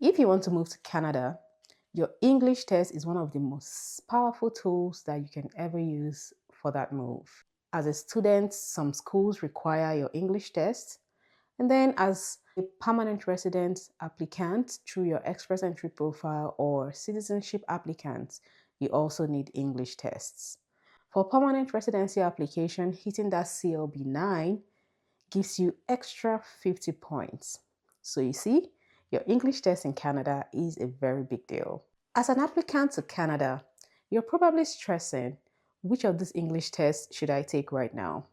If you want to move to Canada, your English test is one of the most powerful tools that you can ever use for that move. As a student, some schools require your English test, and then as a permanent resident applicant through your Express Entry profile or citizenship applicant, you also need English tests. For permanent residency application, hitting that CLB 9 gives you extra 50 points. So you see, your English test in Canada is a very big deal. As an applicant to Canada, you're probably stressing, which of these English tests should I take right now?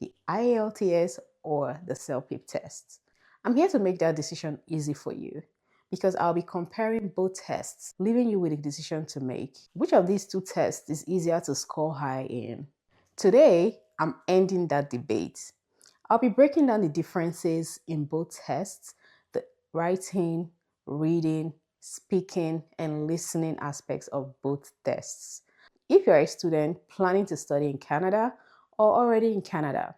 The IELTS or the CELPIP test? I'm here to make that decision easy for you because I'll be comparing both tests, leaving you with a decision to make. Which of these two tests is easier to score high in? Today, I'm ending that debate. I'll be breaking down the differences in both tests, the writing, reading, speaking, and listening aspects of both tests. If you're a student planning to study in Canada or already in Canada,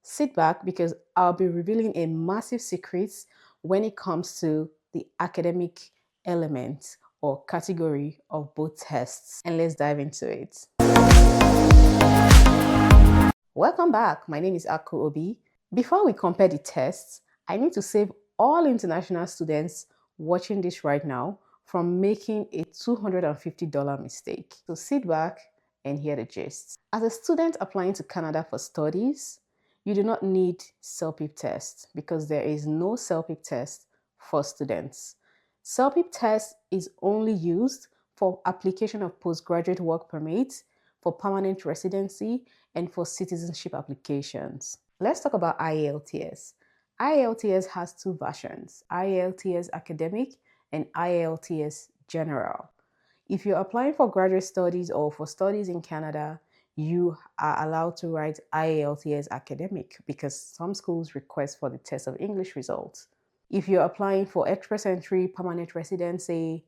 sit back because I'll be revealing a massive secret when it comes to the academic element or category of both tests. And let's dive into it. Welcome back. My name is Aku Obi. Before we compare the tests, I need to save all international students watching this right now from making a $250 mistake. So sit back and hear the gist. As a student applying to Canada for studies, you do not need CELPIP test because there is no CELPIP test for students. CELPIP test is only used for application of postgraduate work permits, for permanent residency, and for citizenship applications. Let's talk about IELTS. IELTS has two versions, IELTS Academic and IELTS General. If you're applying for graduate studies or for studies in Canada, you are allowed to write IELTS Academic because some schools request for the test of English results. If you're applying for Express Entry, permanent residency,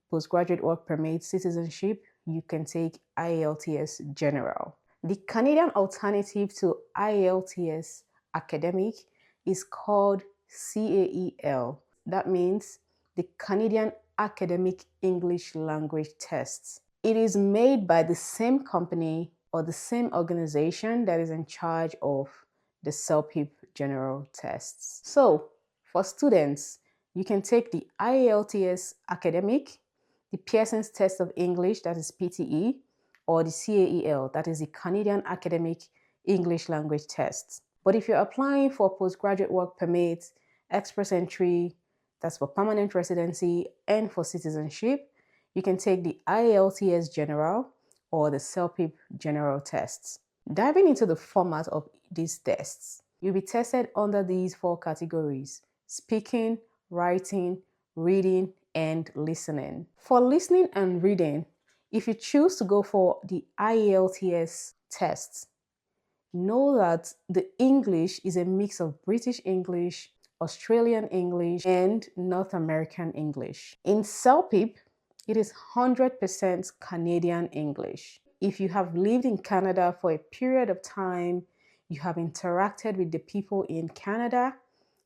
postgraduate work permit, citizenship, you can take IELTS General. The Canadian alternative to IELTS Academic is called CAEL. That means the Canadian Academic English Language Tests. It is made by the same company or the same organization that is in charge of the CELPIP General tests. So, for students, you can take the IELTS Academic, the Pearson's Test of English, that is PTE, or the CAEL, that is the Canadian Academic English Language Test. But if you're applying for postgraduate work permit, Express Entry, that's for permanent residency, and for citizenship, you can take the IELTS General or the CELPIP General tests. Diving into the format of these tests, you'll be tested under these four categories: speaking, writing, reading, and listening. For listening and reading, if you choose to go for the IELTS tests, know that the English is a mix of British English, Australian English, and North American English. In CELPIP, it is 100% Canadian English. If you have lived in Canada for a period of time, you have interacted with the people in Canada,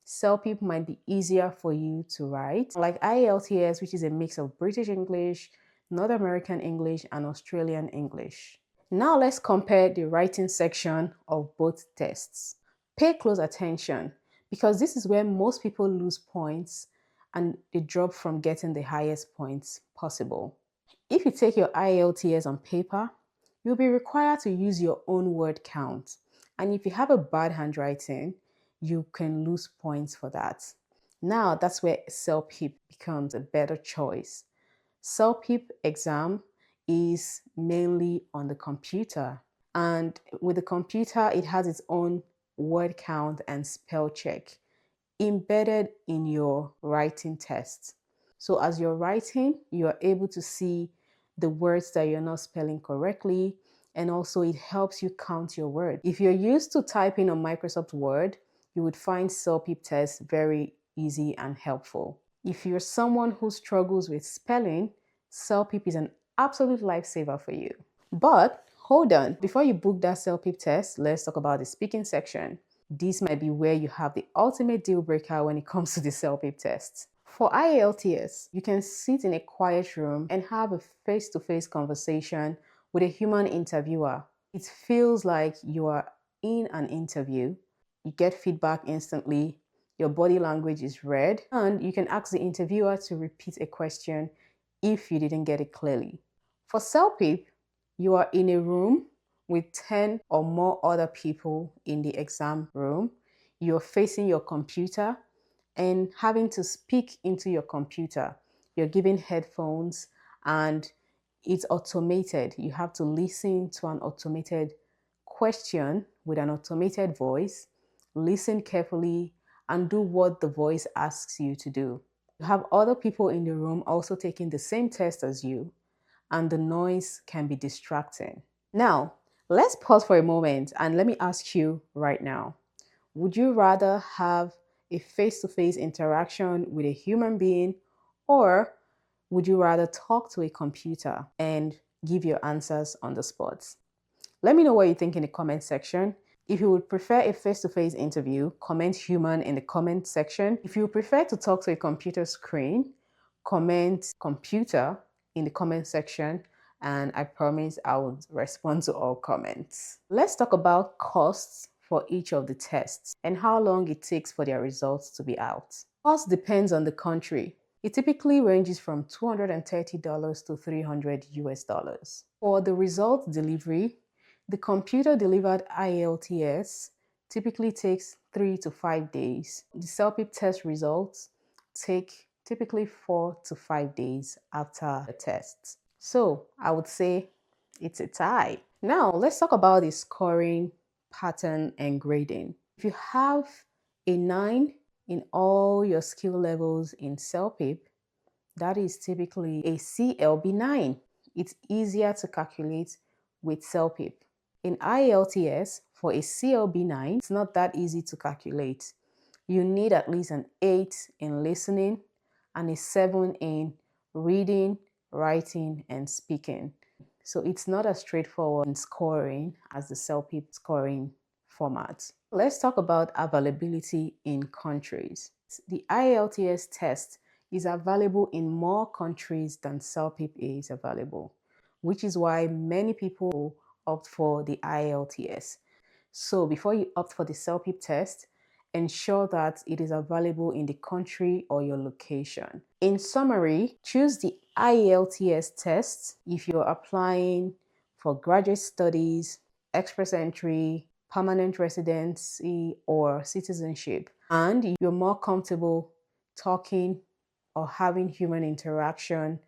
CELPIP might be easier for you to write. Like IELTS, which is a mix of British English, North American English, and Australian English. Now let's compare the writing section of both tests. Pay close attention because this is where most people lose points and they drop from getting the highest points possible. If you take your IELTS on paper, you'll be required to use your own word count. And if you have a bad handwriting, you can lose points for that. Now that's where CELPIP becomes a better choice. CELPIP exam is mainly on the computer, and with the computer it has its own word count and spell check embedded in your writing test. So as you're writing, you are able to see the words that you're not spelling correctly, and also it helps you count your words. If you're used to typing on Microsoft Word, you would find CELPIP tests very easy and helpful. If you're someone who struggles with spelling, CELPIP is an absolute lifesaver for you. But hold on, before you book that CELPIP test, let's talk about the speaking section. This might be where you have the ultimate deal breaker when it comes to the CELPIP test. For IELTS, you can sit in a quiet room and have a face-to-face conversation with a human interviewer. It feels like you are in an interview. You get feedback instantly, your body language is read, and you can ask the interviewer to repeat a question if you didn't get it clearly. For CELPIP, you are in a room with 10 or more other people in the exam room. You're facing your computer and having to speak into your computer. You're given headphones and it's automated. You have to listen to an automated question with an automated voice, listen carefully, and do what the voice asks you to do. You have other people in the room also taking the same test as you, and the noise can be distracting. Now, let's pause for a moment and let me ask you right now. Would you rather have a face-to-face interaction with a human being, or would you rather talk to a computer and give your answers on the spot? Let me know what you think in the comment section. If you would prefer a face-to-face interview, comment human in the comment section. If you prefer to talk to a computer screen, comment computer in the comment section, and I promise I will respond to all comments. Let's talk about costs for each of the tests and how long it takes for their results to be out. Cost depends on the country. It typically ranges from $230 to $300 US. For the result delivery, the computer delivered IELTS typically takes 3 to 5 days. The CELPIP test results take typically 4 to 5 days after the test. So I would say it's a tie. Now let's talk about the scoring pattern and grading. If you have a 9 in all your skill levels in CELPIP, that is typically a CLB 9. It's easier to calculate with CELPIP. In IELTS, for a CLB 9, it's not that easy to calculate. You need at least an 8 in listening and a 7 in reading, writing, and speaking. So it's not as straightforward in scoring as the CELPIP scoring format. Let's talk about availability in countries. The IELTS test is available in more countries than CELPIP is available, which is why many people opt for the IELTS. So before you opt for the CELPIP test, ensure that it is available in the country or your location. In summary, choose the IELTS test if you're applying for graduate studies, express entry, permanent residency, or citizenship, and you're more comfortable talking or having human interaction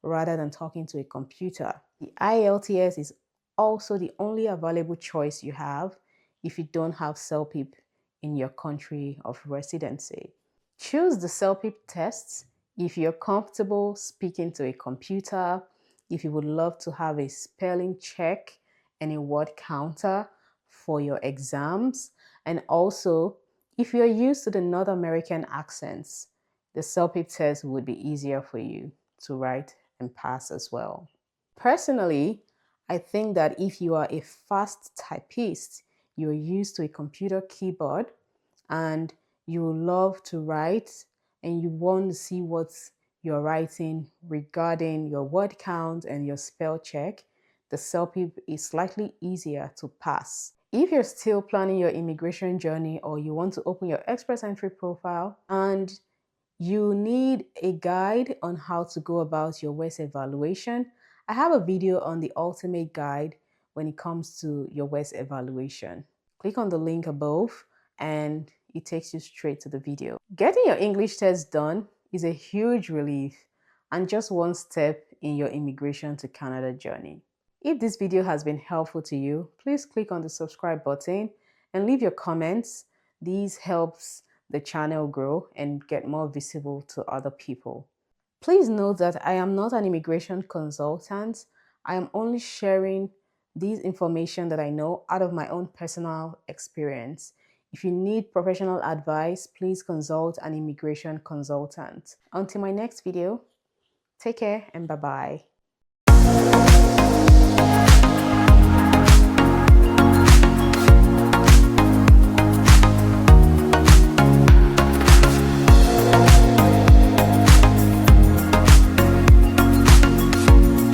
rather than talking to a computer. The IELTS is also the only available choice you have if you don't have CELPIP in your country of residency. Choose the CELPIP tests if you're comfortable speaking to a computer, if you would love to have a spelling check and a word counter for your exams, and also if you're used to the North American accents, the CELPIP test would be easier for you to write and pass as well. Personally, I think that if you are a fast typist, you're used to a computer keyboard and you love to write and you want to see what you're writing regarding your word count and your spell check, the CELPIP is slightly easier to pass. If you're still planning your immigration journey or you want to open your express entry profile and you need a guide on how to go about your WES evaluation, I have a video on the ultimate guide when it comes to your WES evaluation. Click on the link above and it takes you straight to the video. Getting your English test done is a huge relief and just one step in your immigration to Canada journey. If this video has been helpful to you, please click on the subscribe button and leave your comments. These helps the channel grow and get more visible to other people. Please note that I am not an immigration consultant. I am only sharing this information that I know out of my own personal experience. If you need professional advice, please consult an immigration consultant. Until my next video, take care and bye-bye.